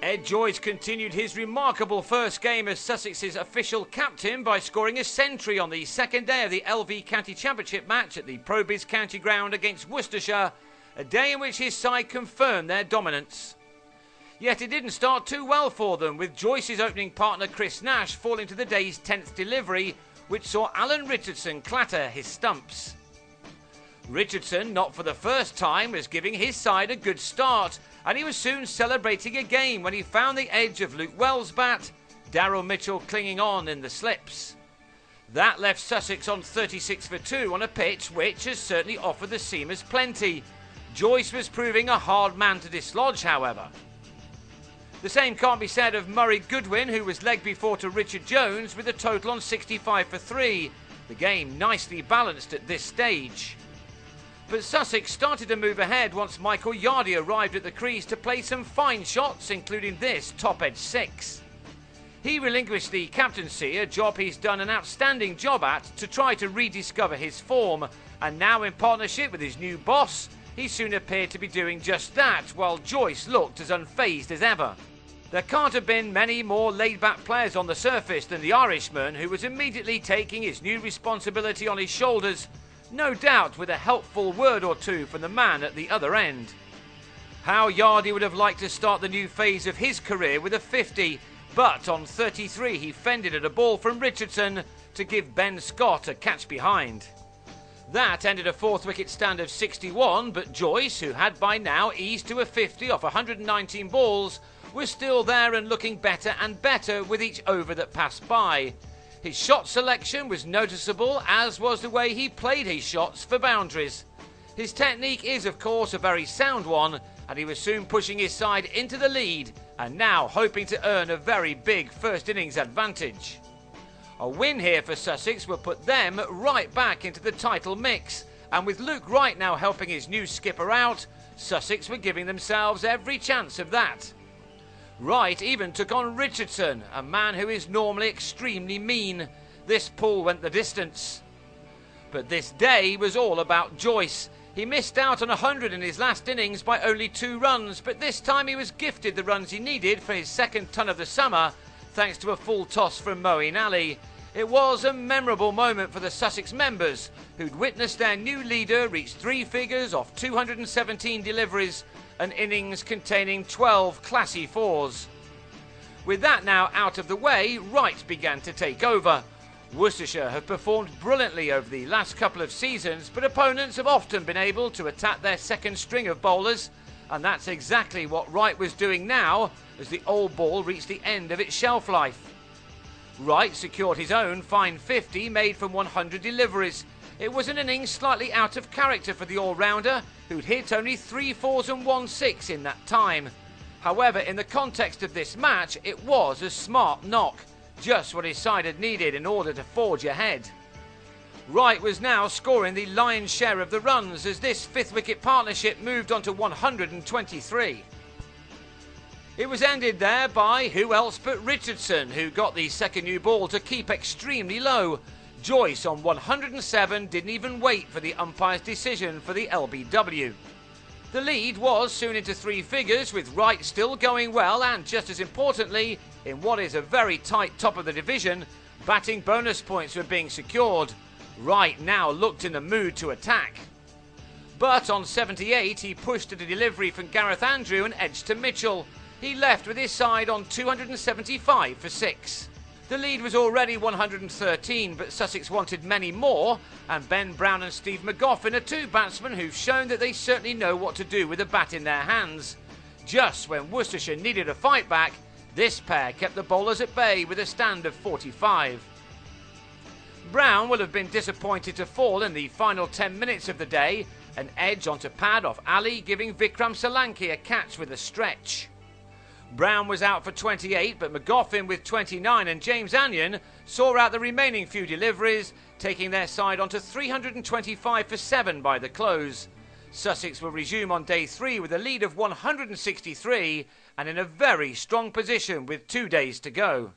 Ed Joyce continued his remarkable first game as Sussex's official captain by scoring a century on the second day of the LV County Championship match at the PROBIZ County Ground against Worcestershire, a day in which his side confirmed their dominance. Yet it didn't start too well for them, with Joyce's opening partner Chris Nash falling to the day's 10th delivery, which saw Alan Richardson clatter his stumps. Richardson, not for the first time, was giving his side a good start, and he was soon celebrating again when he found the edge of Luke Wells' bat, Daryl Mitchell clinging on in the slips. That left Sussex on 36 for 2 on a pitch which has certainly offered the seamers plenty. Joyce was proving a hard man to dislodge, however. The same can't be said of Murray Goodwin, who was leg before to Richard Jones with a total on 65 for 3. The game nicely balanced at this stage. But Sussex started to move ahead once Michael Yardy arrived at the crease to play some fine shots, including this top-edge 6. He relinquished the captaincy, a job he's done an outstanding job at, to try to rediscover his form, and now in partnership with his new boss, he soon appeared to be doing just that, while Joyce looked as unfazed as ever. There can't have been many more laid-back players on the surface than the Irishman, who was immediately taking his new responsibility on his shoulders, no doubt with a helpful word or two from the man at the other end. How Yardy would have liked to start the new phase of his career with a 50, but on 33 he fended at a ball from Richardson to give Ben Scott a catch behind. That ended a fourth wicket stand of 61, but Joyce, who had by now eased to a 50 off 119 balls, was still there and looking better and better with each over that passed by. His shot selection was noticeable, as was the way he played his shots for boundaries. His technique is of course a very sound one, and he was soon pushing his side into the lead and now hoping to earn a very big first innings advantage. A win here for Sussex would put them right back into the title mix, and with Luke Wright now helping his new skipper out, Sussex were giving themselves every chance of that. Wright even took on Richardson, a man who is normally extremely mean. This pull went the distance. But this day was all about Joyce. He missed out on 100 in his last innings by only 2 runs, but this time he was gifted the runs he needed for his second ton of the summer, thanks to a full toss from Moeen Ali. It was a memorable moment for the Sussex members, who'd witnessed their new leader reach 3 figures off 217 deliveries, an innings containing 12 classy 4s. With that now out of the way, Wright began to take over. Worcestershire have performed brilliantly over the last couple of seasons, but opponents have often been able to attack their second string of bowlers, and that's exactly what Wright was doing now as the old ball reached the end of its shelf life. Wright secured his own fine 50 made from 100 deliveries. It was an innings slightly out of character for the all-rounder, who'd hit only 3 4s and 1 6 in that time. However, in the context of this match, it was a smart knock, just what his side had needed in order to forge ahead. Wright was now scoring the lion's share of the runs as this 5th wicket partnership moved on to 123. It was ended there by who else but Richardson, who got the second new ball to keep extremely low. Joyce on 107 didn't even wait for the umpire's decision for the LBW. The lead was soon into 3 figures, with Wright still going well, and just as importantly, in what is a very tight top of the division, batting bonus points were being secured. Wright now looked in the mood to attack. But on 78 he pushed at a delivery from Gareth Andrew and edged to Mitchell. He left with his side on 275 for 6. The lead was already 113, but Sussex wanted many more, and Ben Brown and Steve McGoffin are 2 batsmen who've shown that they certainly know what to do with a bat in their hands. Just when Worcestershire needed a fight back, this pair kept the bowlers at bay with a stand of 45. Brown will have been disappointed to fall in the final 10 minutes of the day, an edge onto pad off Ali giving Vikram Solanki a catch with a stretch. Brown was out for 28, but McGoffin with 29 and James Anyon saw out the remaining few deliveries, taking their side onto 325 for 7 by the close. Sussex will resume on day 3 with a lead of 163 and in a very strong position with 2 days to go.